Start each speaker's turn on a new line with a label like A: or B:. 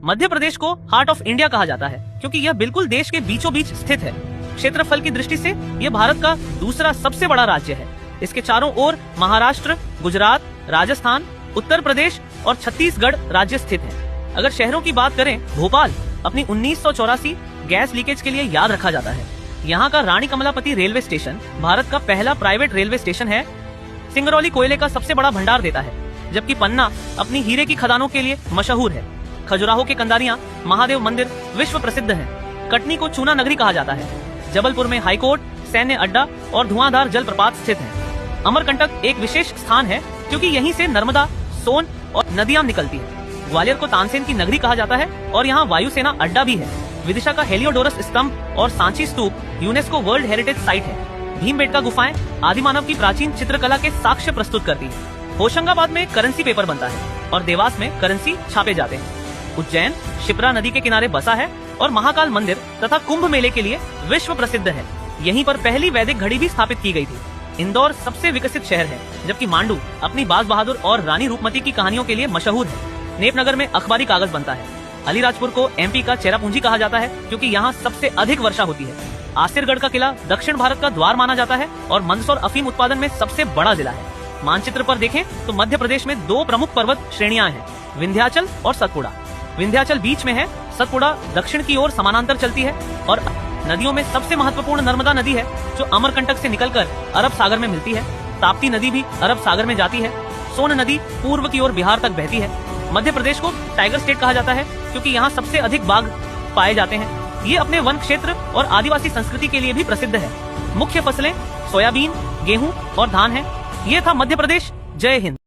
A: मध्य प्रदेश को heart of India कहा जाता है क्योंकि यह बिल्कुल देश के बीचों बीच स्थित है। क्षेत्रफल की दृष्टि से यह भारत का दूसरा सबसे बड़ा राज्य है। इसके चारों ओर महाराष्ट्र, गुजरात, राजस्थान, उत्तर प्रदेश और छत्तीसगढ़ राज्य स्थित हैं। अगर शहरों की बात करें, भोपाल अपनी 1984 गैस लीकेज के लिए याद रखा जाता है। यहाँ का रानी कमलापति रेलवे स्टेशन भारत का पहला प्राइवेट रेलवे स्टेशन है। सिंगरौली कोयले का सबसे बड़ा भंडार देता है, जबकि पन्ना अपनी हीरे की खदानों के लिए मशहूर है। खजुराहो के कंदारियां महादेव मंदिर विश्व प्रसिद्ध है। कटनी को चूना नगरी कहा जाता है। जबलपुर में हाईकोर्ट, सैन्य अड्डा और धुआंधार जलप्रपात स्थित है। अमरकंटक एक विशेष स्थान है क्योंकि यहीं से नर्मदा, सोन और नदियां निकलती है। ग्वालियर को तानसेन की नगरी कहा जाता है और यहाँ वायुसेना अड्डा भी है। विदिशा का हेलियोडोरस स्तंभ और सांची स्तूप यूनेस्को वर्ल्ड हेरिटेज साइट है। भीमबेटका गुफाएं आदिमानव की प्राचीन चित्रकला के साक्ष्य प्रस्तुत करती है। होशंगाबाद में करेंसी पेपर बनता है और देवास में करेंसी छापे जाते हैं। उज्जैन शिप्रा नदी के किनारे बसा है और महाकाल मंदिर तथा कुंभ मेले के लिए विश्व प्रसिद्ध है। यहीं पर पहली वैदिक घड़ी भी स्थापित की गई थी। इंदौर सबसे विकसित शहर है, जबकि मांडू अपनी बाज बहादुर और रानी रूपमती की कहानियों के लिए मशहूर है। नेपनगर में अखबारी कागज बनता है। अलीराजपुर को एमपी का चेरापूंजी कहा जाता है क्योंकि यहाँ सबसे अधिक वर्षा होती है। आसिरगढ़ का किला दक्षिण भारत का द्वार माना जाता है और मंदसौर अफीम उत्पादन में सबसे बड़ा जिला है। मानचित्र पर देखें तो मध्य प्रदेश में दो प्रमुख पर्वत श्रेणियां हैं, विंध्याचल और सतपुड़ा। विंध्याचल बीच में है, सतपुड़ा दक्षिण की ओर समानांतर चलती है और नदियों में सबसे महत्वपूर्ण नर्मदा नदी है जो अमरकंटक से निकलकर अरब सागर में मिलती है। ताप्ती नदी भी अरब सागर में जाती है। सोन नदी पूर्व की ओर बिहार तक बहती है। मध्य प्रदेश को टाइगर स्टेट कहा जाता है क्योंकि यहाँ सबसे अधिक बाघ पाए जाते हैं। ये अपने वन क्षेत्र और आदिवासी संस्कृति के लिए भी प्रसिद्ध है। मुख्य फसलें सोयाबीन, गेहूं और धान है। ये था मध्य प्रदेश। जय हिंद।